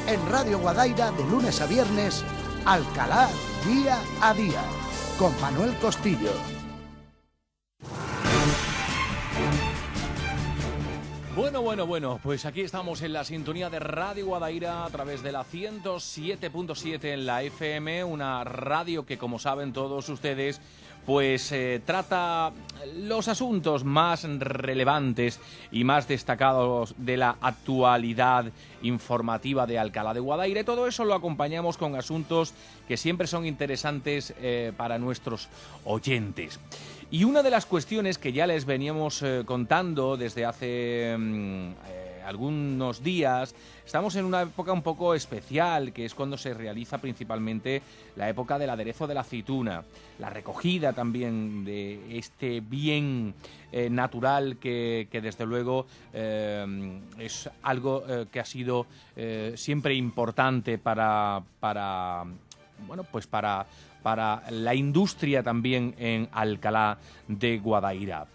En Radio Guadaira, de lunes a viernes, Alcalá Día a Día, con Manuel Costillo. Bueno, pues aquí estamos en la sintonía de Radio Guadaira a través de la 107.7 en la FM, una radio que, como saben todos ustedes, pues trata los asuntos más relevantes y más destacados de la actualidad informativa de Alcalá de Guadaira, y todo eso lo acompañamos con asuntos que siempre son interesantes para nuestros oyentes. Y una de las cuestiones que ya les veníamos contando desde hace algunos días, estamos en una época un poco especial, que es cuando se realiza principalmente la época del aderezo de la aceituna, la recogida también de este bien natural que desde luego es algo que ha sido siempre importante para la industria también en Alcalá de Guadaira.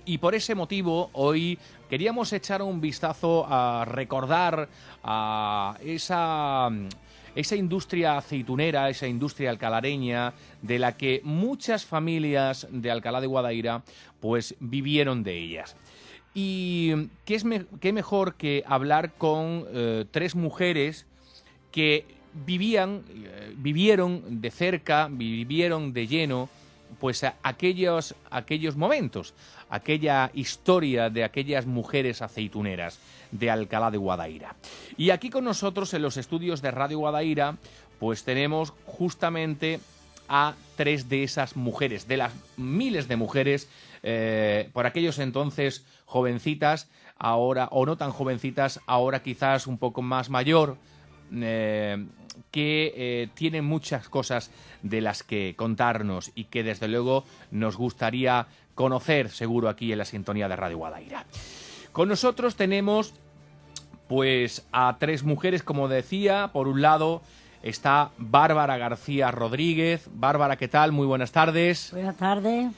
Y por ese motivo hoy queríamos echar un vistazo a recordar a esa industria aceitunera, esa industria alcalareña, de la que muchas familias de Alcalá de Guadaira pues vivieron de ellas. Y qué mejor que hablar con tres mujeres que vivieron de cerca, vivieron de lleno pues aquellos momentos, aquella historia de aquellas mujeres aceituneras de Alcalá de Guadaira. Y aquí con nosotros en los estudios de Radio Guadaira pues tenemos justamente a tres de esas mujeres, de las miles de mujeres por aquellos entonces jovencitas, ahora o no tan jovencitas, ahora quizás un poco más mayor, que tienen muchas cosas de las que contarnos y que desde luego nos gustaría conocer seguro aquí en la sintonía de Radio Guadaira. Con nosotros tenemos pues a tres mujeres, como decía. Por un lado está Bárbara García Rodríguez. Bárbara, ¿qué tal? Muy buenas tardes. Buenas tardes.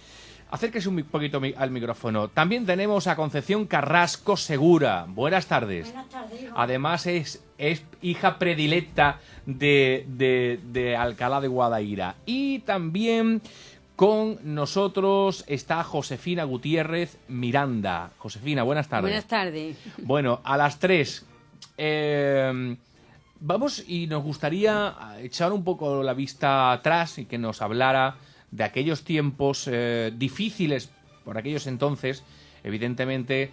Acérquese un poquito al micrófono. También tenemos a Concepción Carrasco Segura. Buenas tardes. Buenas tardes, hijo. Además es hija predilecta de Alcalá de Guadaira. Y también con nosotros está Josefina Gutiérrez Miranda. Josefina, buenas tardes. Buenas tardes. Bueno, a las tres. Vamos, y nos gustaría echar un poco la vista atrás y que nos hablara de aquellos tiempos difíciles por aquellos entonces. Evidentemente,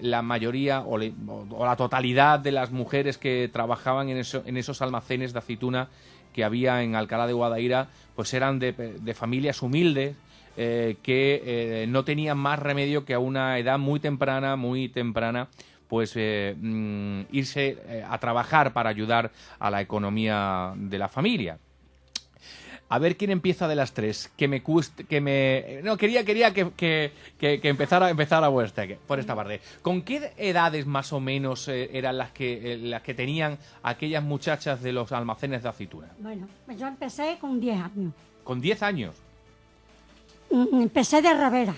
la mayoría o la totalidad de las mujeres que trabajaban en esos almacenes de aceituna que había en Alcalá de Guadaira, pues eran de familias humildes que no tenían más remedio que a una edad muy temprana, pues irse a trabajar para ayudar a la economía de la familia. A ver quién empieza de las tres. Quería que empezara vuestra por esta parte. ¿Con qué edades más o menos eran las que tenían aquellas muchachas de los almacenes de aceituna? Bueno, pues yo empecé con 10 años. ¿Con 10 años? Empecé de Ravera.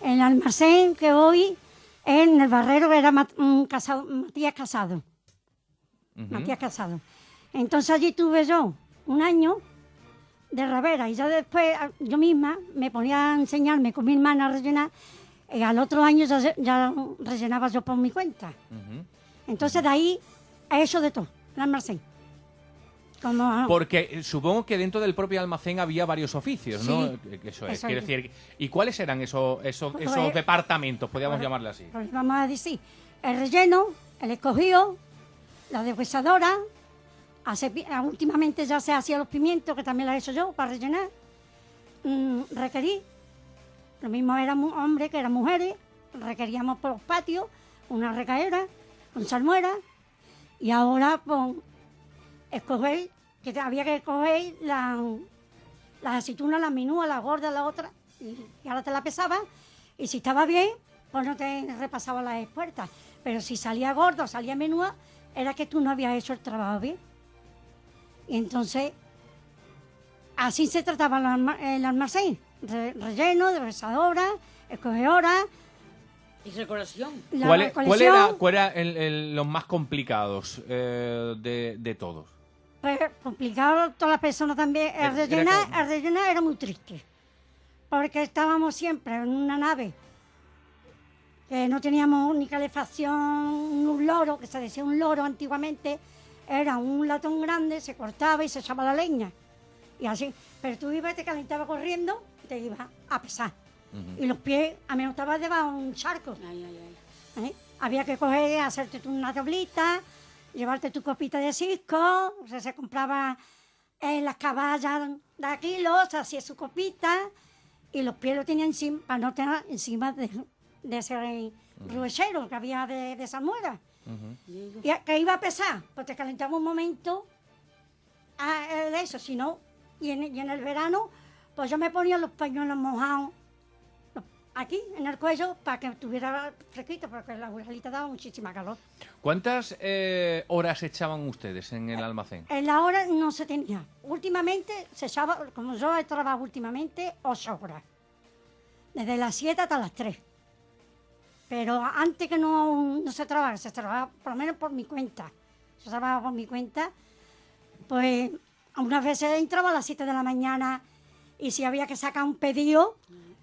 En el almacén que hoy en el barrero era Matías Casado. Matías Casado. Entonces allí tuve yo un año de Ravera, y ya después yo misma me ponía a enseñarme con mi hermana a rellenar, y al otro año ya rellenaba yo por mi cuenta. Entonces de ahí he hecho de todo, el almacén. Porque supongo que dentro del propio almacén había varios oficios, ¿no? Sí, eso es. eso Quiero es. decir, ¿y cuáles eran esos departamentos, podríamos llamarle así? Pues vamos a decir, el relleno, el escogido, la deshuesadora. Últimamente ya se hacía los pimientos, que también los he hecho yo para rellenar. Requerí, lo mismo eran hombres que eran mujeres, requeríamos por los patios una recaera con salmuera, y ahora pues escoger, que había que escoger las aceitunas, las minúas, las gordas, las otras, y ahora te la pesabas, y si estaba bien, pues no te repasaba las espuertas, pero si salía gorda o salía menúa, era que tú no habías hecho el trabajo bien. Y entonces, así se trataba el almacén. Relleno, deshuesadora, escogedora, Y recolección. La ¿Cuál recolección, era los más complicados de todos? pues, complicado todas las personas también. Era El rellenar era muy triste, porque estábamos siempre en una nave que no teníamos ni calefacción, un loro, que se decía un loro antiguamente, era un latón grande, se cortaba y se echaba la leña. Y así, pero tú ibas, te calentaba corriendo y te ibas a pesar. Y los pies, a mí me gustaba debajo de un charco. Ay, ay, ay. Había que coger, hacerte tú una tablita, llevarte tu copita de cisco, o sea, se compraba las caballas de kilos, se hacía su copita, y los pies lo tenía encima, para no tener encima de ese ruechero que había de salmuera. ¿Y que iba a pesar? Pues te calentaba un momento de eso, si no, y en el verano, pues yo me ponía los pañuelos mojados aquí, en el cuello, para que estuviera fresquito, porque la abuelita daba muchísima calor. ¿Cuántas horas echaban ustedes en el almacén? En la hora no se tenía. Últimamente se echaba, como yo he trabajado últimamente, 8 horas. Desde las 7 hasta las 3. Pero antes que no se trabajaba por lo menos por mi cuenta. Yo trabajaba por mi cuenta, pues unas veces entraba a las 7 de la mañana y si había que sacar un pedido,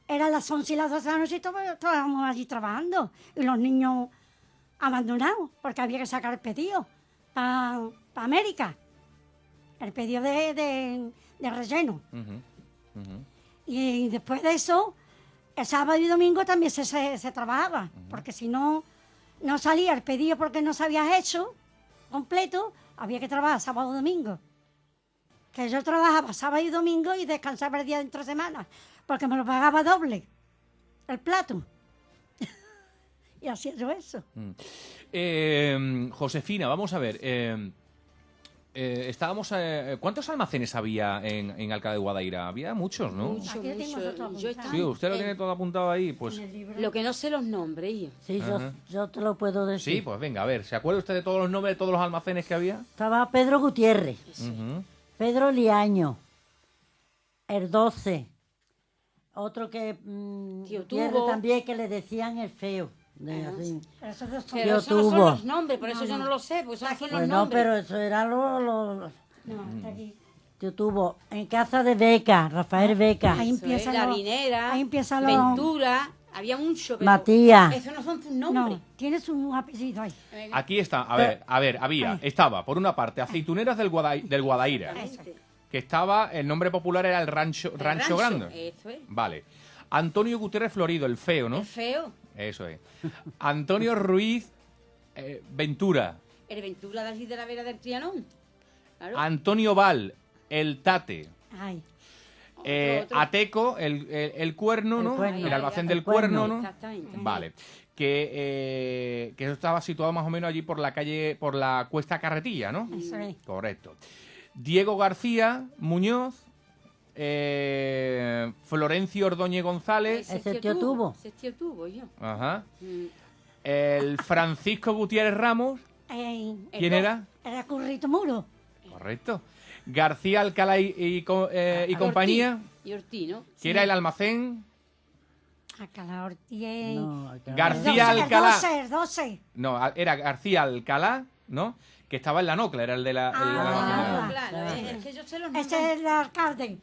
eran las 11 y las 12 de la noche y todos estábamos allí trabajando. Y los niños abandonados, porque había que sacar el pedido para América. El pedido de relleno. Y después de eso, el sábado y domingo también se trabajaba, porque si no salía el pedido porque no se había hecho completo, había que trabajar sábado y domingo. Que yo trabajaba sábado y domingo y descansaba el día de entre semanas, porque me lo pagaba doble, el plato. Y hacía yo eso. Josefina, vamos a ver. Estábamos. ¿Cuántos almacenes había en Alcalá de Guadaira? Había muchos, ¿no? Mucho, Aquí tengo mucho. otro Yo apuntado. Sí, usted lo tiene todo apuntado ahí, pues. En el libro. Lo que no sé los nombres, yo. Sí, Ajá. yo te lo puedo decir. Sí, pues venga, a ver. ¿Se acuerda usted de todos los nombres de todos los almacenes que había? Estaba Pedro Gutiérrez, Ujú. Pedro Liaño, el 12, otro que Tío Gutiérrez Tubo. también, que le decían el feo. Así. Pero esos dos son- Pero Tío esos no son Tubo. los nombres, por eso yo no lo sé, porque esos no son los Pues no, nombres. pero eso era lo No, está aquí. que tuvo en casa de Beca, Rafael Beca, Ahí Eso es, empieza la lo- Vinera, ahí empieza lo- Ventura, había mucho, pero Matías. esos no son tus nombres. No, tienes un apellido ahí. Aquí está, estaba, por una parte, Aceituneras del Guadaira, que estaba, el nombre popular era el Rancho Grande. Eso es. Vale. Antonio Gutiérrez Florido, el feo, ¿no? Es feo. Eso es. Antonio Ruiz Ventura. El Ventura de allí de la Vera del Trianón. Claro. Antonio Val, el Tate. Ay. Otro. Ateco, el Cuerno, ¿no? El Cuerno. El almacén del El Cuerno. Cuerno, ¿no? Exactamente. Vale. Que eso estaba situado más o menos allí por la calle, por la Cuesta Carretilla, ¿no? Eso es. Correcto. Diego García Muñoz, Florencio Ordóñez González, Ese tío Tubo. Ese tío Tubo, yo. ajá, Mm. el Francisco Gutiérrez Ramos, ¿quién era? Era Currito Muro. Correcto. García Alcalá y compañía, Y Ortiz, ¿no? que era el almacén. Alcalá Ortiz. No, acá- García Alcalá. El 12. No, era García Alcalá, ¿no? Que estaba en la Nocla, era el de la... el- Ah, Claro, es que yo sé los nombres. Ese es el alcalde.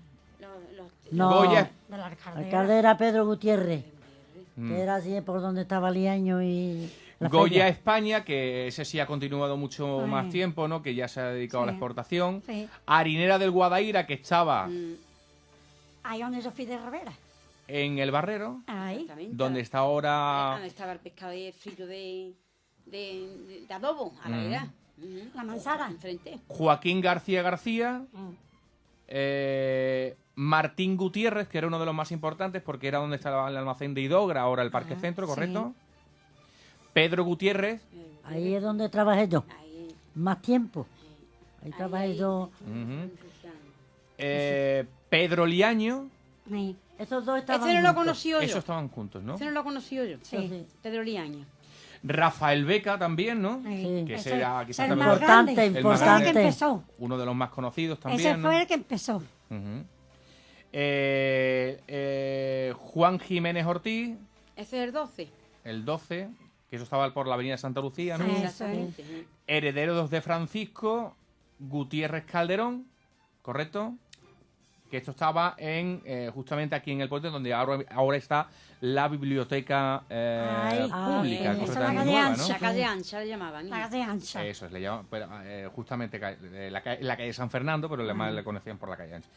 No, Goya. Del alcalde. alcalde era Pedro Gutiérrez, Mm. que era así por donde estaba Liaño y la Goya feria. España, que ese sí ha continuado mucho Sí. más tiempo, ¿no? Que ya se ha dedicado a la Sí. exportación. Sí. Harinera del Guadaira, que estaba Ahí donde yo fui de Rivera. en el Barrero, Ahí. Exactamente. donde está ahora... Donde estaba el pescado frito de adobo, a la Mm. verdad. La manzana. Enfrente. Joaquín García García, Mm. Martín Gutiérrez, que era uno de los más importantes porque era donde estaba el almacén de Idogra, ahora el Parque Ah, Centro, sí. ¿correcto? Pedro Gutiérrez, Ahí es donde trabajé yo, Ahí. más tiempo. Ahí trabajé yo. ujú, Pedro Liaño, Sí. Esos dos estaban Este no lo juntos. conocí yo. esos estaban juntos, ¿no? Este no lo conocí yo. Sí. Pedro Liaño. Rafael Beca también, ¿no? Sí. Que Ese- será quizás ese es también más grande. Importante, Ese El más es el que grande. empezó. uno de los más conocidos también, Ese ¿no? fue el que empezó. Ujú. Juan Jiménez Ortiz, Ese es el 12. el 12, que eso estaba por la avenida Santa Lucía, ¿no? Sí. Exactamente. sí. Herederos de Francisco Gutiérrez Calderón, ¿correcto? Que esto estaba justamente aquí en el puente donde ahora está la biblioteca pública, Eso cosa es tan la calle nueva, Ancha. ¿no? La calle Ancha le llamaban. La de ancha. Eso es, le llaman, justamente la calle San Fernando, pero además le conocían por la calle Ancha.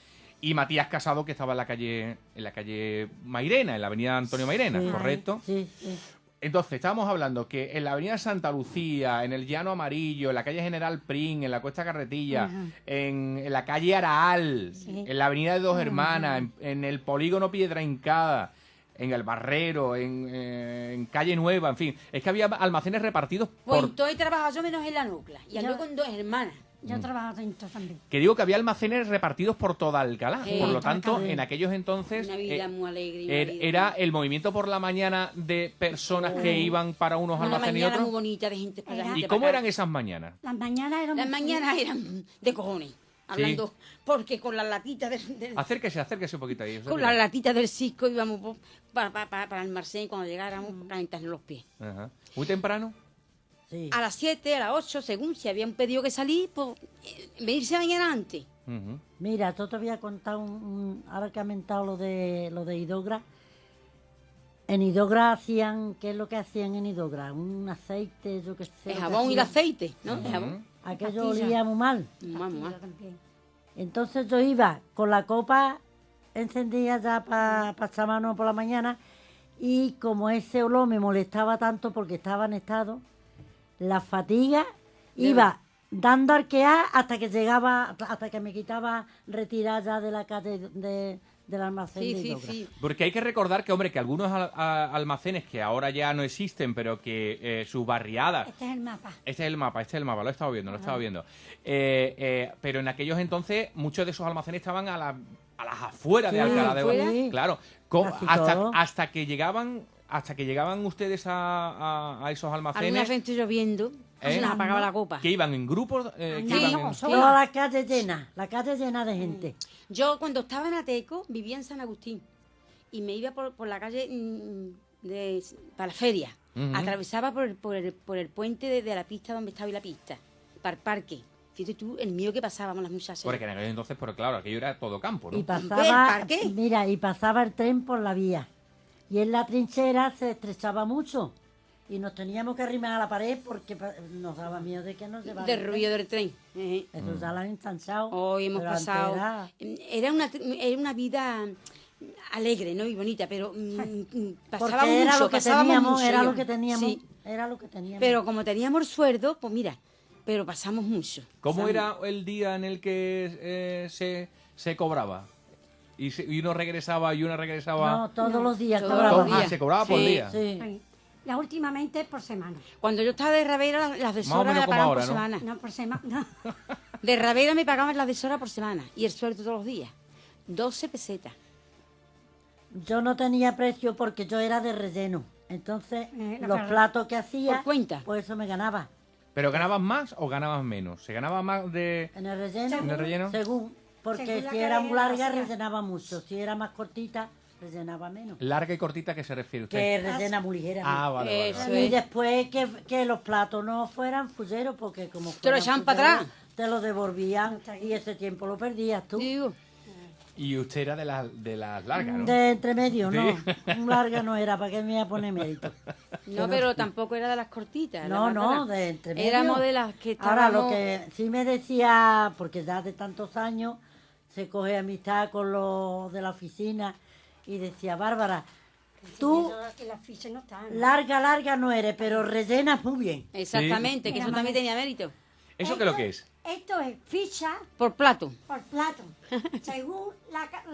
Y Matías Casado, que estaba en la calle Mairena, en la avenida Antonio Mairena, Sí. ¿correcto? Sí, sí. Entonces, estábamos hablando que en la avenida Santa Lucía, en el Llano Amarillo, en la calle General Prim, en la Cuesta Carretilla, en la calle Araal, Sí. en la avenida de Dos Hermanas, en el polígono Piedra Hincada, en el Barrero, en Calle Nueva, en fin. Es que había almacenes repartidos Pues por... entonces he trabajado yo menos en la nucla. Y Yo- ando con 2 hermanas. Yo trabajo dentro también. Que digo que había almacenes repartidos por toda Alcalá. Sí. Por lo Toda tanto, Alcalá. en aquellos entonces... Una vida muy alegre. y una vida Era muy- el movimiento por la mañana de personas que iban para unos una almacenes y mañana muy otros. bonita de gente para allá, Era- gente ¿Y cómo para acá. eran esas mañanas? Las mañanas eran... Las mañanas eran de cojones. Hablando, porque con las latitas del Acérquese un poquito ahí. con las latitas del cisco íbamos para el almacén cuando llegáramos para calentarnos los pies. Ajá. Muy temprano. Sí. A las 7, a las 8, según si había un pedido que salir, pues venirse mañana antes. Ujú. Mira, yo te voy a contar ahora que ha mentado lo de Idogra. En Idogra hacían, ¿qué es lo que hacían en Idogra? Un aceite, yo qué sé. El lo que jabón y el hacían. aceite, ¿no? El jabón. Aquello Pastilla. olía muy mal. Mamá. Yo también. Entonces yo iba con la copa encendida ya para echar mano por la mañana y como ese olor me molestaba tanto porque estaba en estado, la fatiga iba dando arquear hasta que llegaba, hasta que me quitaba retirada ya de la calle del almacén Sí, de sí, Idogra. sí. Porque hay que recordar que, hombre, que algunos almacenes que ahora ya no existen, pero que sus barriadas... Este es el mapa. Este es el mapa, lo he estado viendo, pero en aquellos entonces muchos de esos almacenes estaban a las afueras de Sí, Alcalá de afuera. Guadalupe. Claro, Casi todo. hasta que llegaban ustedes a esos Algunas almacenes, veces lloviendo, se nos apagaba la copa. que iban en grupos, que Sí, iban no, en- sola. Toda la calle llena de gente. Yo cuando estaba en Ateco vivía en San Agustín y me iba por la calle para la feria. Ujú. Atravesaba por el puente de la pista donde estaba la pista, para el parque. Fíjate tú, el mío que pasábamos las muchachas. porque en aquellos entonces, pero claro, aquello era todo campo, ¿no? Y ¿El pasaba, parque? mira, y pasaba el tren por la vía. Y en la trinchera se estrechaba mucho. Y nos teníamos que arrimar a la pared porque nos daba miedo de que nos llevaran. del ruido del tren. Ejé. Eso ya lo han ensanchado. Hoy hemos pero antes pasado. era- Era una vida alegre, ¿no? Y bonita, pero Porque pasábamos era mucho, lo que pasábamos teníamos, mucho, era yo. lo que teníamos. Sí, Era lo que teníamos. pero como teníamos el sueldo, pues mira, pero pasamos mucho. ¿Cómo Pasamos- era el día en el que se cobraba? Y uno regresaba y una regresaba... No, todos los días Todos cobraba. los días. se cobraba por Sí. día. Sí. Sí. Ya últimamente por semana. Cuando yo estaba de Ravera, las Más o deshoras menos me como pagaban ahora, por ¿no? semana. No, por semana. No. De Ravera me pagaban las deshoras por semana y el sueldo todos los días. 12 pesetas. Yo no tenía precio porque yo era de relleno. Entonces, Lo los que- platos que hacía, Por cuenta. pues eso me ganaba. ¿Pero ganabas más o ganabas menos? ¿Se ganaba más de...? En el relleno. ¿En el relleno? Según. Porque Según la si era muy larga, hacía. rellenaba mucho. Si era más cortita, rellenaba menos. ¿Larga y cortita qué se refiere usted? Que rellena muy ligera. Ah, vale. Eso Y es. después que los platos no fueran fulleros, porque como Te lo fueran echaban para fulleros, te lo devolvían y ese tiempo lo perdías tú. Digo, Y usted era de las largas, ¿no? De entre medio, Sí. no. Un larga no era, ¿para qué me iba a poner mérito? no, pero tampoco era de las cortitas. No, las no, largas. de entre medio. Éramos de las que Ahora, estábamos... lo que sí me decía, porque ya de tantos años se coge amistad con los de la oficina, y decía, Bárbara, tú Que las fichas no están. larga no eres, pero rellenas muy bien. Exactamente, que Sí. eso también tenía mérito. ¿Eso qué es lo que es? Esto es ficha Por plato. por plato. Según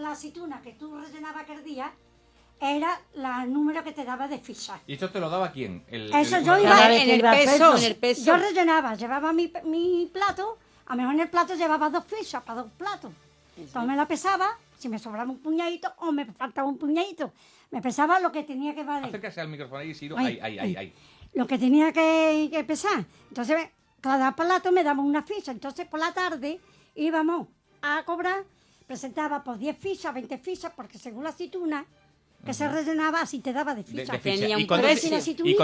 la aceituna que tú rellenabas aquel día, era el número que te daba de ficha. ¿Y esto te lo daba quién? Eso yo iba Cada vez En que el iba al peso, en el peso. Yo rellenaba, llevaba mi plato, a lo mejor en el plato llevaba 2 fichas para 2 platos. Entonces me la pesaba, si me sobraba un puñadito o me faltaba un puñadito. Me pesaba lo que tenía que valer. Acércase al micrófono ahí, Siro. Ay, Ahí. Lo que tenía que pesar. Entonces, cada plato me daba una ficha. Entonces, por la tarde íbamos a cobrar, presentaba por 10 fichas, 20 fichas, porque según la aceituna, que se rellenaba si te daba de De ficha. ficha. Tenía un ¿Y cuánto precio. ¿Y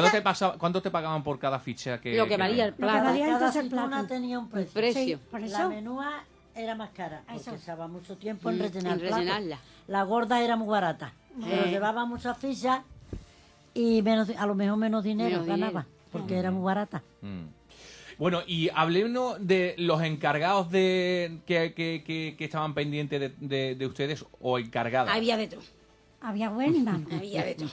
cuánto te pagaban por cada ficha que Lo que valía el Lo que plato. valía Cada entonces el aceituna plato. tenía un precio. Precio. Sí, por La eso. menúa era más cara, porque Eso. estaba mucho tiempo en Mm, rellenar en el plato. rellenarla. La gorda era muy barata, pero llevaba muchas fichas y a lo mejor menos dinero Menos ganaba, dinero. porque era muy barata. Bueno, y hablemos de los encargados que estaban pendientes de ustedes o encargadas. Había de todo. Había bueno y malo. Había de todo.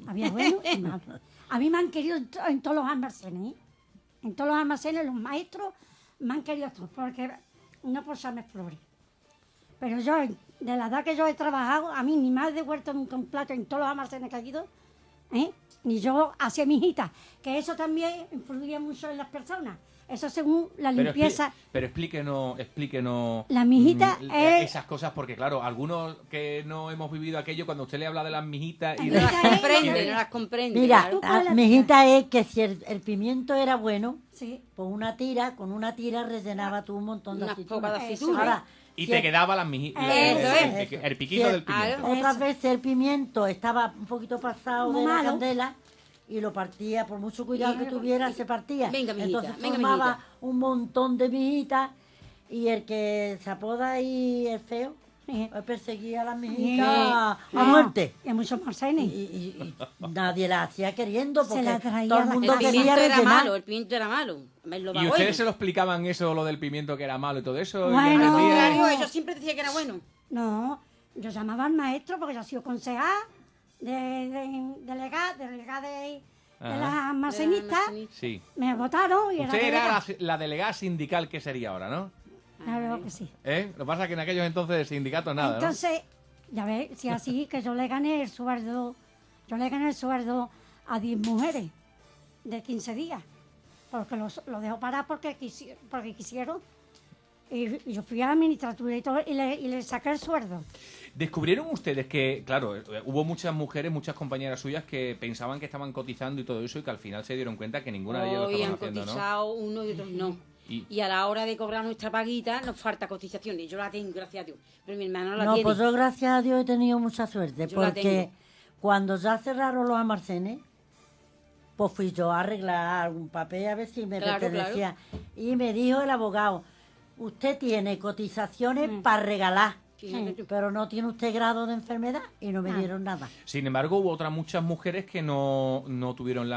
Había bueno y malo. A mí me han querido en todos los almacenes, ¿eh? En todos los almacenes los maestros me han querido todos, porque no por echarme flores. Pero yo, de la edad que yo he trabajado, a mí ni me ha devuelto nunca un plato en todos los almacenes que he ido, ¿eh? Ni yo hacia mi hijita, que eso también influye mucho en las personas. Eso según la limpieza. Pero explíquenos La mijita es- esas cosas, porque claro, algunos que no hemos vivido aquello, cuando usted le habla de las mijitas y No de... las Comprende, no las comprende. Mira, claro. ¿cuál es la mi hijita es que si el pimiento era bueno, Sí. pues con una tira rellenaba tú un montón de Unas pocas de aceitunas. aceitunas. Ahora, Y si te el- quedaba las mijitas, Eso es. el piquito Sí, del pimiento. claro. otras veces el pimiento estaba un poquito pasado Muy de la malo. candela y lo partía, por mucho cuidado que tuviera, se partía. Venga, mijita, Entonces venga, formaba mijita. un montón de mijitas y el que se apoda ahí el feo, Sí. perseguía a las Sí. mijitas a No, muerte. Y a muchos Y, almacenes. y nadie las hacía queriendo Se porque la traía todo a el la mundo casa. El quería pimiento era rellenar. malo, el pimiento era malo. Me lo ¿Y da ustedes bueno. se lo explicaban eso, lo del pimiento que era malo y todo eso? ¿Y Bueno. lo Al entendían? contrario, ellos siempre decían que era bueno. No, yo llamaba al maestro porque yo he sido concejal, delegada de Ajá. las almacenistas. Sí. Me votaron y Usted era era delegada. la delegada sindical que sería ahora, ¿no? Claro que sí. ¿Eh? Lo que pasa es que en aquellos entonces de sindicato nada, Entonces, ya ves, si así que yo le gané el sueldo a 10 mujeres de 15 días, porque lo dejo parar porque quisieron. Y yo fui a la administratura y todo, y le saqué el sueldo. ¿no? ¿Descubrieron ustedes que, claro, hubo muchas mujeres, muchas compañeras suyas que pensaban que estaban cotizando y todo eso y que al final se dieron cuenta que ninguna de ellas lo Hoy estaban han haciendo, ¿no? cotizado uno y otros no. Y- Y a la hora de cobrar nuestra paguita nos falta cotización. Y yo la tengo, gracias a Dios. Pero mi hermano no la No, tiene. pues yo gracias a Dios he tenido mucha suerte, Yo la porque tengo. cuando ya cerraron los almacenes, pues fui yo a arreglar algún papel a ver si me Claro, pertenecía. Y me dijo el abogado, usted tiene cotizaciones para regalar, Fíjate tú. pero no tiene usted grado de enfermedad y no me Ah. dieron nada. Sin embargo, hubo otras muchas mujeres que no corrieron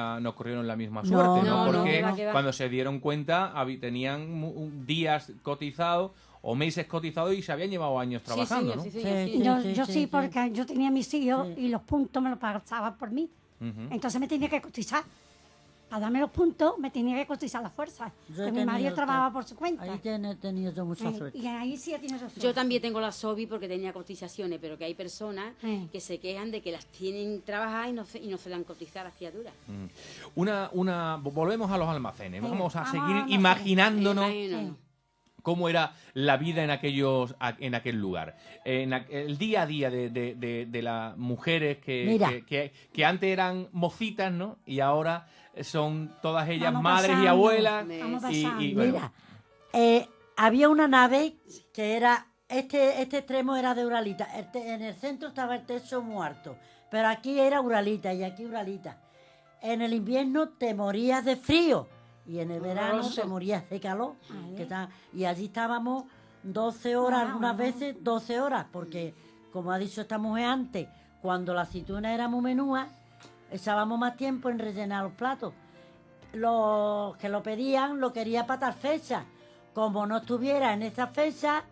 la misma No, suerte, ¿no? no, Porque no, que va. cuando se dieron cuenta tenían días cotizados o meses cotizados y se habían llevado años Sí, trabajando, señor, ¿no? sí, señor, Sí, sí. Yo sí, sí. porque yo tenía mis hijos y los puntos me los pasaban por mí. Ujú. Entonces me tenía que cotizar. Para darme los puntos me tenía que cotizar la fuerza. Yo he Que mi marido tenido trabajaba por su cuenta. Ahí he tenido yo mucha suerte. Y ahí sí tienes razón. Yo también tengo la SOBI porque tenía cotizaciones, pero que hay personas Sí. que se quejan de que las tienen trabajadas y no se dan cotizar a las criaturas. Volvemos a los almacenes. Sí, Vamos a vamos seguir a almacenes. imaginándonos Imagino. cómo era la vida en aquel lugar. El día a día de las mujeres Mira. que antes eran mocitas, ¿no? Y ahora son todas ellas Vamos madres y pasando. abuelas. Vamos y pasando. bueno, Mira, había una nave que era, este extremo era de Uralita, en el centro estaba el techo muy alto, pero aquí era Uralita y aquí Uralita. En el invierno te morías de frío y en el verano Horroroso. te morías de calor. Ay. Y allí estábamos 12 horas, Ah, algunas bueno. veces 12 horas, porque como ha dicho esta mujer antes, cuando la aceituna era muy menúa, echábamos más tiempo en rellenar los platos. Los que lo pedían lo quería para tal fecha. Como no estuviera en esa fecha,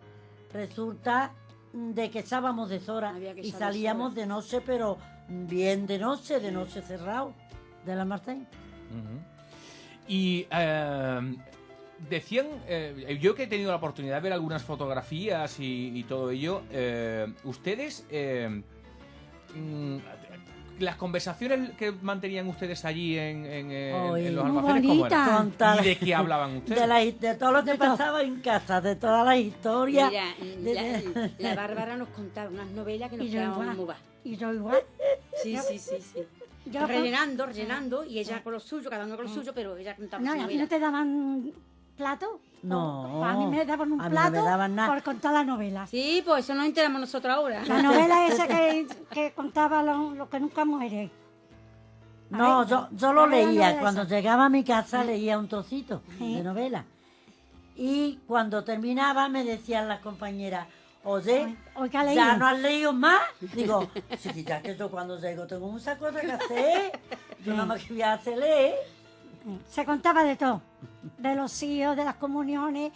resulta de que echábamos deshora Había que y echar salíamos deshora. de noche, pero bien de noche cerrado del almacén. ujú. Y decían, yo que he tenido la oportunidad de ver algunas fotografías y todo ello, ustedes, las conversaciones que mantenían ustedes allí en los muy almacenes, ¿cómo bonita. eran? Con tal- ¿Y de qué hablaban ustedes? De todo lo que pasaba en casa, de todas las historias. Mira, la Bárbara nos contaba unas novelas que nos Y yo quedábamos igual. muy bajas. Y yo igual. Sí, sí, sí, sí. Yo rellenando, y ella con lo suyo, cada uno con lo suyo, pero ella contaba No, su y a ti no novela. te daban plato. No. A mí me daban un A mí no me plato daban nada. por contar la novela. Sí, pues eso nos enteramos nosotros ahora. La novela esa que contaba lo que nunca muere. No, yo lo a ver la leía. novela Cuando esa. llegaba a mi casa leía un trocito Sí. de novela. Y cuando terminaba me decían las compañeras, oye, Hoy que ha ¿ya leído. no has leído más? Digo, chiquita, que yo cuando llego tengo muchas cosas que hacer. Yo nada más que voy a hacer leer. Se contaba de todo. De los hijos, de las comuniones.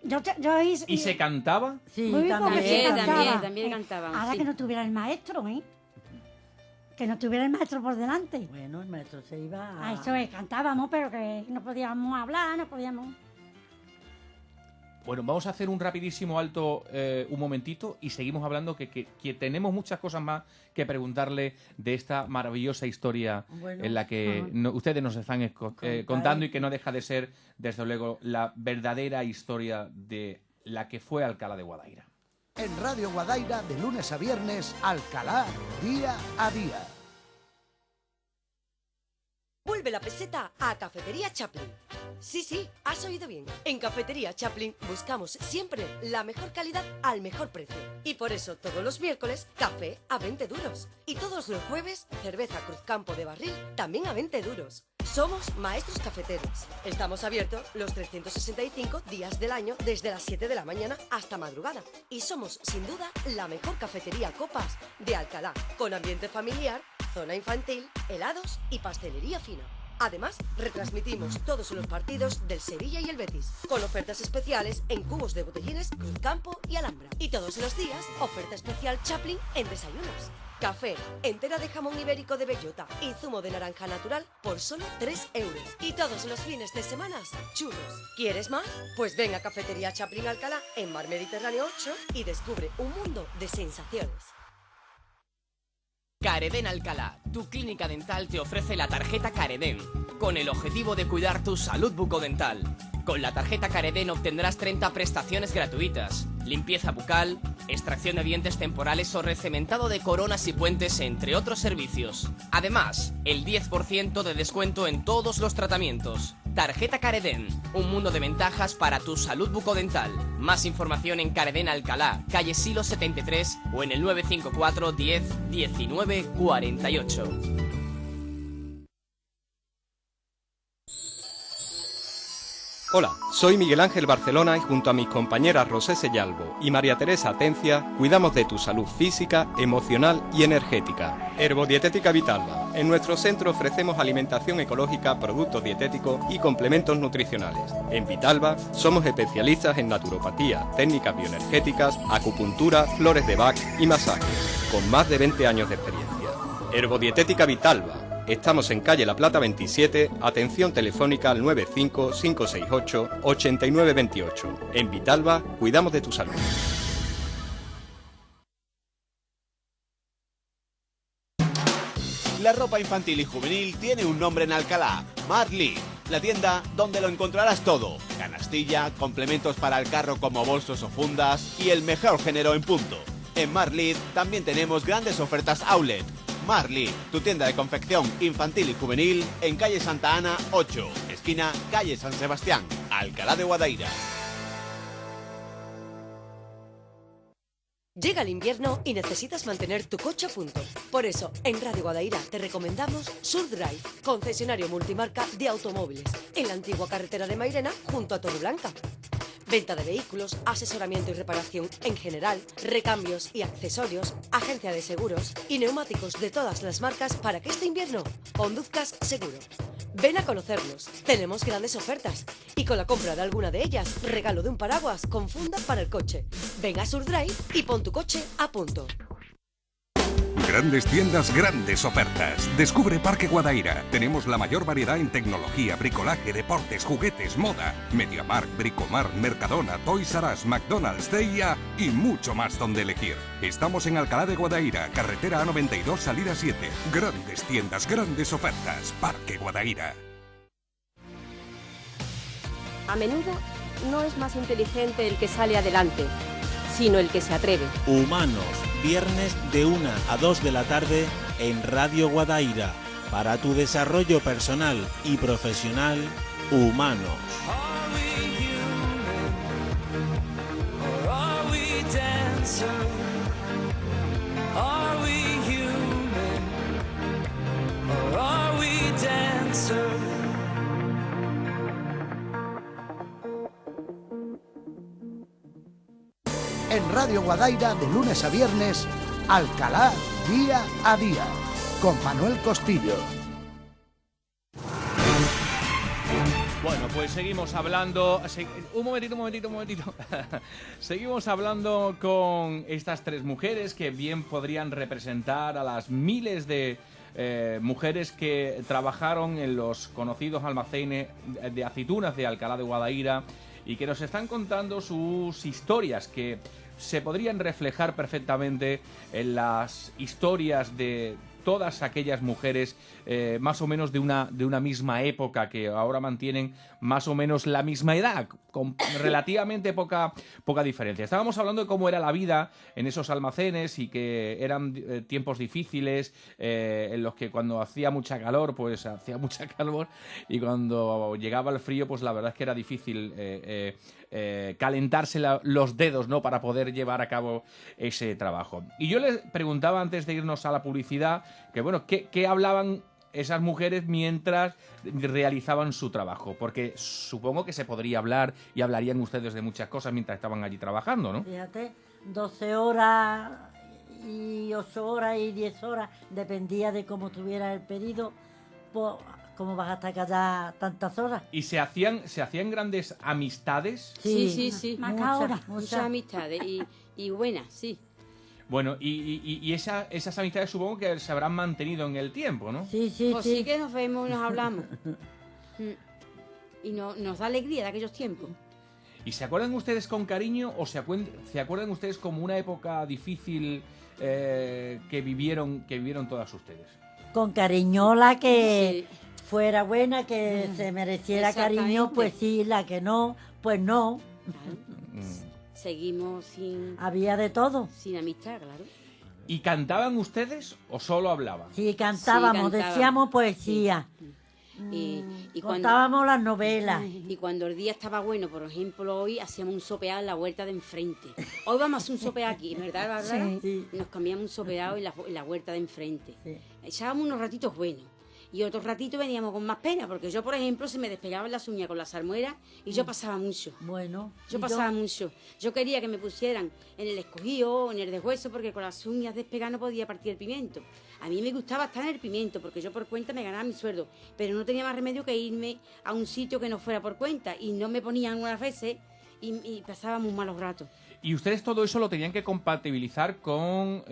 Yo hice... ¿Y se cantaba? Sí, Muy también. se También, cantaba. también cantábamos, Ahora sí. que no tuviera el maestro, ¿eh? Que no tuviera el maestro por delante. Bueno, el maestro se iba Ah, eso es, cantábamos, pero que no podíamos hablar, no podíamos... Bueno, vamos a hacer un rapidísimo alto un momentito y seguimos hablando que tenemos muchas cosas más que preguntarle de esta maravillosa historia Bueno. en la que ustedes nos están contando y que no deja de ser, desde luego, la verdadera historia de la que fue Alcalá de Guadaira. En Radio Guadaira, de lunes a viernes, Alcalá, día a día. Vuelve la peseta a Cafetería Chaplin. Sí, has oído bien. En Cafetería Chaplin buscamos siempre la mejor calidad al mejor precio. Y por eso todos los miércoles, café a 20 duros. Y todos los jueves, cerveza Cruzcampo de barril también a 20 duros. Somos maestros cafeteros. Estamos abiertos los 365 días del año desde las 7 de la mañana hasta madrugada. Y somos, sin duda, la mejor cafetería copas de Alcalá, con ambiente familiar, zona infantil, helados y pastelería fina. Además, retransmitimos todos los partidos del Sevilla y el Betis, con ofertas especiales en cubos de botellines Cruzcampo y Alhambra. Y todos los días, oferta especial Chaplin en desayunos. Café, entera de jamón ibérico de bellota y zumo de naranja natural por solo 3 euros. Y todos los fines de semana, churros. ¿Quieres más? Pues ven a Cafetería Chaplin Alcalá en Mar Mediterráneo 8 y descubre un mundo de sensaciones. Careden Alcalá, tu clínica dental te ofrece la tarjeta Careden, con el objetivo de cuidar tu salud bucodental. Con la tarjeta Careden obtendrás 30 prestaciones gratuitas, limpieza bucal, extracción de dientes temporales o recementado de coronas y puentes, entre otros servicios. Además, el 10% de descuento en todos los tratamientos. Tarjeta Careden, un mundo de ventajas para tu salud bucodental. Más información en Careden Alcalá, calle Silo 73 o en el 954 10 19 48. Hola, soy Miguel Ángel Barcelona y junto a mis compañeras Rosé Sellalvo y María Teresa Atencia cuidamos de tu salud física, emocional y energética. Herbodietética Vitalba. En nuestro centro ofrecemos alimentación ecológica, productos dietéticos y complementos nutricionales. En Vitalba somos especialistas en naturopatía, técnicas bioenergéticas, acupuntura, flores de Bach y masajes, con más de 20 años de experiencia. Herbodietética Vitalba. Estamos en calle La Plata 27, atención telefónica al 95 568 8928. En Vitalba, cuidamos de tu salud. La ropa infantil y juvenil tiene un nombre en Alcalá, Marley, la tienda donde lo encontrarás todo: canastilla, complementos para el carro como bolsos o fundas y el mejor género en punto. En Marley también tenemos grandes ofertas outlet. Marley, tu tienda de confección infantil y juvenil en calle Santa Ana 8, esquina calle San Sebastián, Alcalá de Guadaira. Llega el invierno y necesitas mantener tu coche a punto. Por eso, en Radio Guadaira te recomendamos SurDrive, concesionario multimarca de automóviles, en la antigua carretera de Mairena, junto a Torreblanca. Venta de vehículos, asesoramiento y reparación en general, recambios y accesorios, agencia de seguros y neumáticos de todas las marcas para que este invierno conduzcas seguro. Ven a conocernos, tenemos grandes ofertas y con la compra de alguna de ellas, regalo de un paraguas con funda para el coche. Ven a SurDrive y pon tu coche a punto. Grandes tiendas, grandes ofertas. Descubre Parque Guadaira. Tenemos la mayor variedad en tecnología, bricolaje, deportes, juguetes, moda. MediaMarkt, Bricomart, Mercadona, Toys R Us, McDonald's, CIA y mucho más donde elegir. Estamos en Alcalá de Guadaira, carretera A92, salida 7. Grandes tiendas, grandes ofertas. Parque Guadaira. A menudo no es más inteligente el que sale adelante, sino el que se atreve. Humanos, viernes de 1 a 2 de la tarde en Radio Guadaira. Para tu desarrollo personal y profesional, Humanos. answer. Are we human or are we dancers? En Radio Guadaira, de lunes a viernes, Alcalá Día a Día, con Manuel Costillo. Bueno, pues seguimos hablando... Un momentito. Seguimos hablando con estas tres mujeres que bien podrían representar a las miles de mujeres que trabajaron en los conocidos almacenes de aceitunas de Alcalá de Guadaira y que nos están contando sus historias que se podrían reflejar perfectamente en las historias de todas aquellas mujeres más o menos de una misma época, que ahora mantienen más o menos la misma edad, con relativamente poca diferencia. Estábamos hablando de cómo era la vida en esos almacenes y que eran tiempos difíciles, en los que cuando hacía mucha calor, pues hacía mucha calor, y cuando llegaba el frío, pues la verdad es que era difícil calentarse los dedos, ¿no?, para poder llevar a cabo ese trabajo. Y yo les preguntaba antes de irnos a la publicidad que, bueno, ¿qué hablaban esas mujeres mientras realizaban su trabajo? Porque supongo que se podría hablar y hablarían ustedes de muchas cosas mientras estaban allí trabajando, ¿no? Fíjate, 12 horas y 8 horas y 10 horas, dependía de cómo tuviera el pedido, pues, ¿cómo vas a estar callada tantas horas? ¿Y se hacían grandes amistades? Sí. Muchas amistades y buenas, sí. Bueno, y esas amistades supongo que se habrán mantenido en el tiempo, ¿no? Sí. Pues sí que nos vemos y nos hablamos. Y nos da alegría de aquellos tiempos. ¿Y se acuerdan ustedes con cariño o se acuerdan ustedes como una época difícil que vivieron todas ustedes? Con cariño, la que fuera buena, que se mereciera cariño, pues sí, la que no, pues no. Seguimos sin... Había de todo. Sin amistad, claro. ¿Y cantaban ustedes o solo hablaban? Sí, cantábamos, decíamos poesía. Y contábamos las novelas. Y cuando el día estaba bueno, por ejemplo, hoy hacíamos un sopeado en la huerta de enfrente. Hoy vamos a hacer un sopeado aquí, ¿verdad, Bárbara? Sí. Nos cambiamos un sopeado en la huerta de enfrente. Sí. Echábamos unos ratitos buenos. Y otros ratitos veníamos con más pena, porque yo, por ejemplo, se me despegaban las uñas con las salmueras y yo pasaba mucho. Bueno. Yo pasaba mucho. Yo quería que me pusieran en el escogido o en el deshueso, porque con las uñas despegadas no podía partir el pimiento. A mí me gustaba estar en el pimiento, porque yo por cuenta me ganaba mi sueldo, pero no tenía más remedio que irme a un sitio que no fuera por cuenta, y no me ponían unas veces y pasaba muy malos ratos. ¿Y ustedes todo eso lo tenían que compatibilizar con...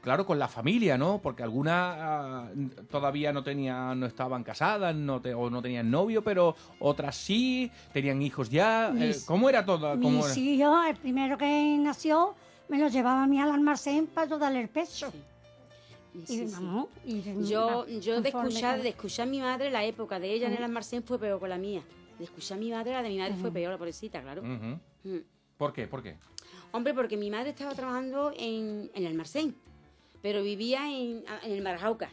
Claro, con la familia, ¿no? Porque algunas todavía no estaban casadas, o no tenían novio, pero otras sí, tenían hijos ya. ¿Cómo era todo? Mis hijos, el primero que nació, me lo llevaba a mí al almacén para yo darle el pecho. Sí. Yo de escuchar a mi madre, la época de ella en el almacén fue peor que la mía. De escuchar a mi madre, la de mi madre fue peor, la pobrecita, claro. ¿Por qué? Hombre, porque mi madre estaba trabajando en el almacén, pero vivía en el Marajauca,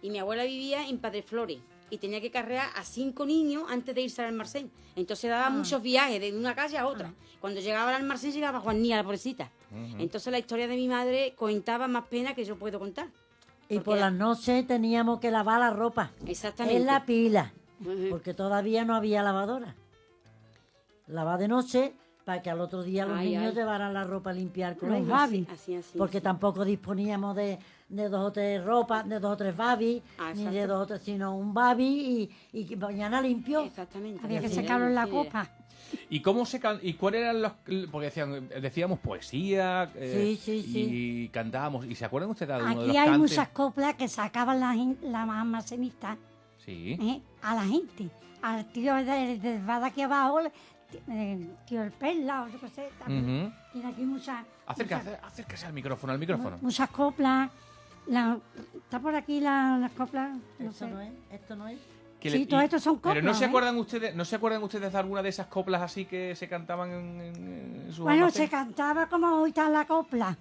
y mi abuela vivía en Padre Flores, y tenía que carrear a 5 niños antes de irse al almacén. Entonces daba muchos viajes de una calle a otra. Cuando llegaba al almacén llegaba Juanía, la pobrecita. Entonces la historia de mi madre contaba más pena que yo puedo contar. Y por las noches teníamos que lavar la ropa. Exactamente. En la pila, porque todavía no había lavadora. Lavar de noche para que al otro día los niños llevaran la ropa a limpiar con los babis. Porque tampoco disponíamos de 2 o 3 ropas, de 2 o 3 babis, ni de 2 o 3, sino un babi y mañana limpio. Exactamente. Había que secarlo en la copa. ¿Y cuáles eran los...? Porque decíamos poesía y cantábamos. ¿Y se acuerdan ustedes de alguno de los cantes? Aquí hay muchas coplas que sacaban la almacenista a la gente. Al tío de Vada aquí abajo, tío el Perla, o yo qué sé, también. Tiene aquí muchas... Acérquese al micrófono, Muchas coplas. Está por aquí las coplas. Esto no es. Sí, todo esto son coplas. Pero ¿no se acuerdan ustedes de alguna de esas coplas así que se cantaban en sus Bueno, almacenes? se cantaba como hoy está la copla.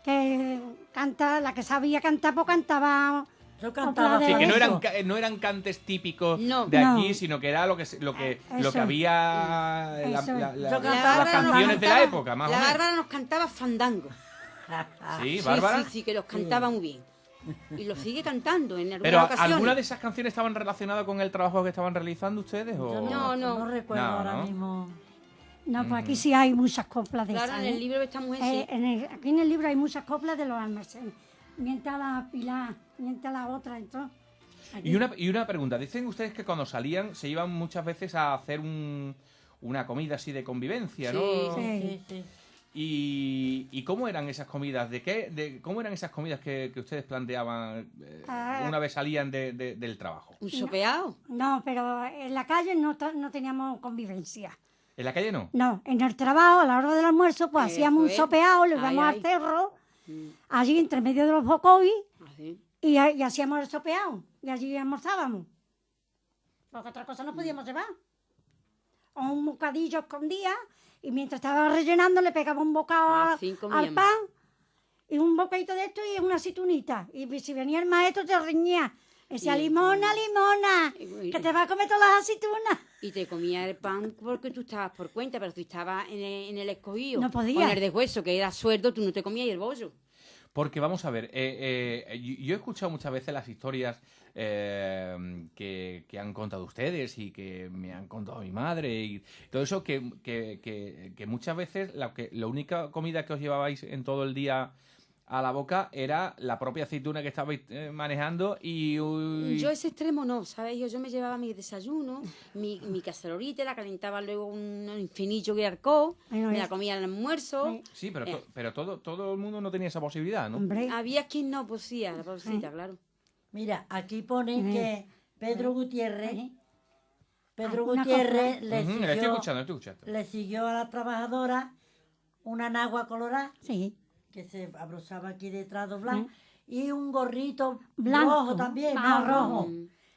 Que canta, la que sabía cantar, pues cantaba Yo cantaba Sí, que no eso. no eran cantes típicos No. de aquí, No. sino que era lo que Eso. había Eso. Yo cantaba las canciones de la época, más o La menos. Bárbara nos cantaba fandango. Sí, Bárbara. Sí, que los cantaba muy bien. Y lo sigue cantando en algunas Pero ocasiones. ¿alguna de esas canciones estaban relacionadas con el trabajo que estaban realizando ustedes? O... No recuerdo No, ahora ¿no? mismo. No, pues aquí sí hay muchas coplas de Claro, esas, en el ¿eh? libro de esta mujer sí. Aquí en el libro hay muchas coplas de los almacenes. Mientras la Pilar, mientras la otra, entonces. aquí- Y una pregunta, dicen ustedes que cuando salían se iban muchas veces a hacer una comida así de convivencia, ¿no? Sí. ¿Y cómo eran esas comidas? ¿Cómo eran esas comidas que ustedes planteaban una vez salían del trabajo? Un sopeado. No, pero en la calle no teníamos convivencia. ¿En la calle no? No, en el trabajo, a la hora del almuerzo, pues Eso hacíamos un es. sopeado, le Ay, íbamos ay. al cerro, allí entre medio de los bocois, Así. y hacíamos el sopeado, y allí almorzábamos. Porque otra cosa no podíamos llevar. O un bocadillo escondía, y mientras estaba rellenando le pegaba un bocado Así al comíamos. pan, y un bocadito de esto y una aceitunita. Y si venía el maestro te reñía. Decía, Y- limona, limona, Y- que te va a comer todas las aceitunas. Y te comía el pan porque tú estabas por cuenta, pero si estabas en el escogido, No podía. o en el deshueso, que era sueldo, tú no te comías el bollo. Porque vamos a ver, yo he escuchado muchas veces las historias que han contado ustedes y que me han contado mi madre y todo eso, que muchas veces la única comida que os llevabais en todo el día a la boca era la propia aceituna que estabais manejando y... Yo ese extremo no, ¿sabes? Yo me llevaba mi desayuno, mi cacerolita, la calentaba luego un infinillo que arcó, Bueno, me la es- comía al almuerzo. Sí, pero todo el mundo no tenía esa posibilidad, ¿no? Hombre, Había quien no posía, la posita, claro. Mira, aquí ponen que Pedro Gutiérrez, Alguna Gutiérrez copla. le Ujú, siguió, la estoy escuchando. le siguió a la trabajadora una nagua colorada sí. que se abrochaba aquí detrás doblado y un gorrito Blanco, rojo también, más más rojo. rojo.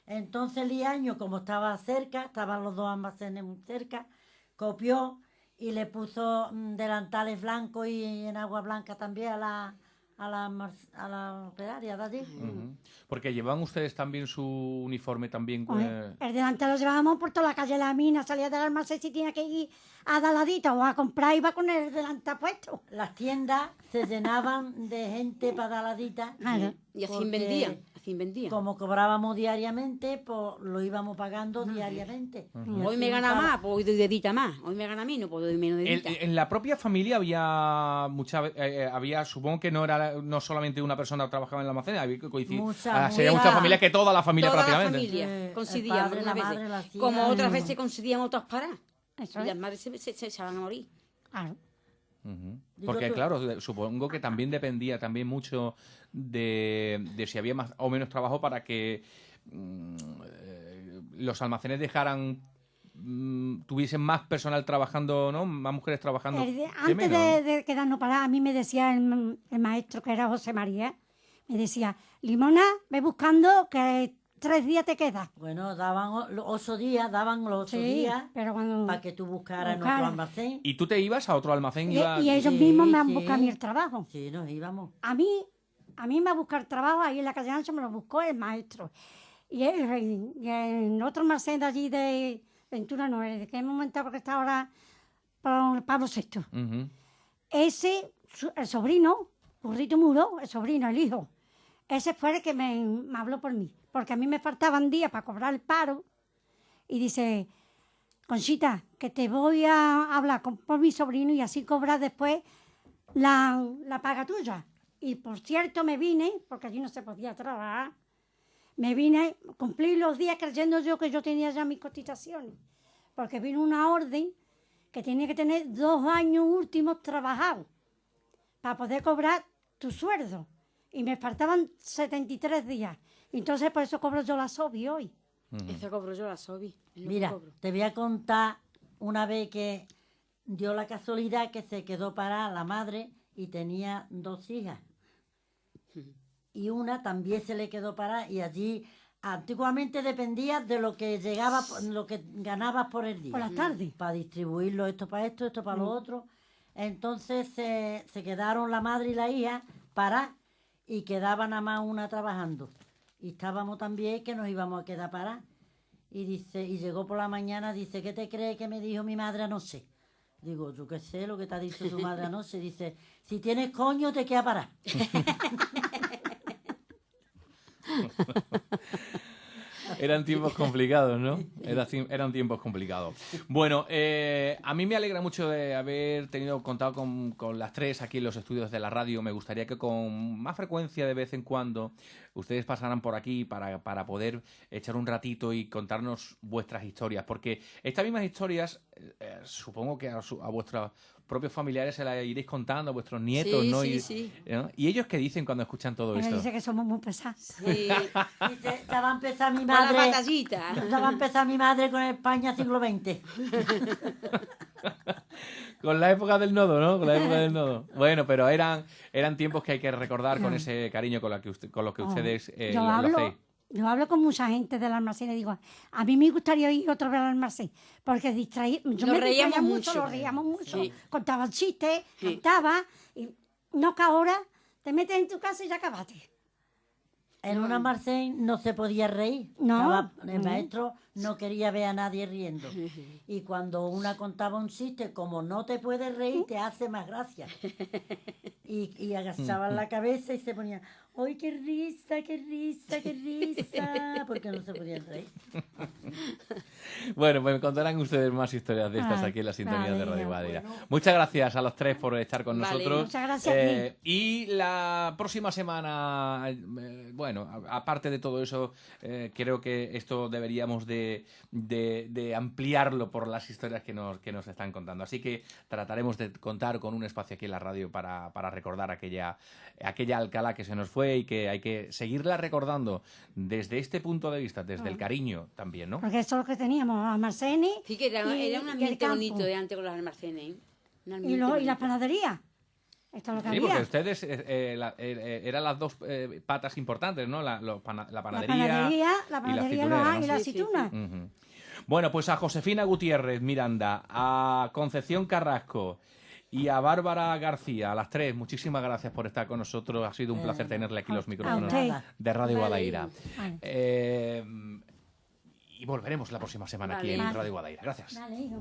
Entonces Liaño, como estaba cerca, estaban los dos almacenes muy cerca, copió y le puso delantales blancos y en agua blanca también a la operaria de allí. Ujú. Porque llevaban ustedes también su uniforme también... Oye, el delantal lo llevábamos por toda la calle de la mina, salía del almacén si tenía que ir a Daladita o a comprar, iba con el delantal puesto. Las tiendas se llenaban de gente para Daladita. Claro. Y así porque vendían, así vendían. Como cobrábamos diariamente, pues lo íbamos pagando diariamente. Y Hoy así me gana nunca- más, pues hoy doy dedita más. Hoy me gana menos, pues doy menos dedita. En la propia familia había supongo que no solamente una persona que trabajaba en el almacén, había que coincidir. Sería mucha familia que toda la familia Toda la prácticamente. familia el coincidíamos padre, unas la veces. madre, las hijas. Como otras veces coincidíamos otras paradas. Eso Y es. las madres se echaban a morir. Claro. Ujú. Digo Porque tú- claro, supongo que también dependía también mucho de si había más o menos trabajo para que los almacenes tuviesen más personal trabajando, ¿no? Más mujeres trabajando. Antes menos. de quedarnos paradas, a mí me decía el maestro, que era José María, me decía, Limona, ve buscando que 3 días te quedas. Bueno, daban 8 días, daban los 8 Sí, días pero cuando... para que tú buscaras en buscara. otro almacén. ¿Y tú te ibas a otro almacén? Y ibas- ellos Sí, mismos me han sí. buscado a mí el trabajo. Sí, nos íbamos. A mí me ha buscado el trabajo ahí en la calle Ancho, me lo buscó el maestro. Y en otro almacén de allí de Ventura no es, de qué momento porque está ahora por Pablo VI. Ujú. Ese, el sobrino, Burrito Muro, el sobrino, el hijo, ese fue el que me habló por mí, porque a mí me faltaban días para cobrar el paro, y dice, Conchita, que te voy a hablar por mi sobrino y así cobras después la paga tuya. Y por cierto me vine, porque allí no se podía trabajar, me vine, cumplí los días creyendo yo que yo tenía ya mis cotizaciones, porque vino una orden que tenía que tener 2 años últimos trabajados para poder cobrar tu sueldo. Y me faltaban 73 días. Entonces por eso cobro yo la SOBI hoy. Eso cobro yo la SOBI. es lo que Mira, cobro. te voy a contar una vez que dio la casualidad que se quedó parada la madre y tenía 2 hijas. Y una también se le quedó parada y allí antiguamente dependía de lo que llegaba, lo que ganabas por el día. Por la tarde. Para distribuirlo, esto para lo otro. Entonces se quedaron la madre y la hija paradas y quedaba nada más una trabajando. Y estábamos también que nos íbamos a quedar parados. Y dice, y llegó por la mañana, dice, ¿qué te crees que me dijo mi madre anoche? Digo, yo qué sé lo que te ha dicho tu madre anoche. Dice, si tienes coño te queda parar. Eran tiempos complicados, ¿no? Eran tiempos complicados. Bueno, a mí me alegra mucho de haber contado con las tres aquí en los estudios de la radio. Me gustaría que con más frecuencia, de vez en cuando, ustedes pasaran por aquí para poder echar un ratito y contarnos vuestras historias. Porque estas mismas historias, supongo que a vuestros propios familiares se las iréis contando, a vuestros nietos, Sí, ¿no? sí. ¿no? ¿Y ellos qué dicen cuando escuchan todo Ella esto? dice que somos muy pesados. Sí. Dice, ya va a empezar mi Con la madre. batallita. Ya va a empezar mi madre con España siglo XX. Con la época del nodo, ¿no? Con la época del nodo. Bueno, pero eran tiempos que hay que recordar con ese cariño con los que ustedes yo lo hablo, hacéis. Yo hablo con mucha gente del almacén y digo, a mí me gustaría ir otra vez al almacén, porque yo Nos me reíamos distraía mucho. nos reíamos mucho, Sí. contaba chistes, Sí. cantaba, y no que ahora te metes en tu casa y ya acabaste. En un almacén no se podía reír. No. El maestro no quería ver a nadie riendo. Y cuando una contaba un chiste, como no te puedes reír, te hace más gracia. Y agachaban la cabeza y se ponían, ¡ay, qué risa, qué risa, qué risa! Porque no se podían reír. Bueno, pues me contarán ustedes más historias de estas aquí en la sintonía de Radio Guadaira. Muchas gracias a los tres por estar con nosotros. Muchas gracias a ti. Y la próxima semana, bueno, aparte de todo eso, creo que esto deberíamos de ampliarlo por las historias que nos están contando. Así que trataremos de contar con un espacio aquí en la radio para recordar aquella Alcalá que se nos fue y que hay que seguirla recordando desde este punto de vista, desde el cariño también, ¿no? Porque eso es lo que teníamos, almacenes. Sí, que era un y el ambiente campo. bonito de antes con los almacenes. ¿eh? Un Y ambiente las bonito. panaderías. Esto es lo que Sí, había. porque ustedes eran las dos patas importantes, ¿no? La panadería, La panadería, aceitunera, y ¿no? la Sí, sí, sí. aceituna. Ujú. Bueno, pues a Josefina Gutiérrez Miranda, a Concepción Carrasco y a Bárbara García, a las tres, muchísimas gracias por estar con nosotros. Ha sido un placer tenerle aquí los micrófonos usted. de Radio Vale. Guadaira. Vale. Y volveremos la próxima semana aquí Vale. en Vale. Radio Guadaira. Gracias. Vale, hijo.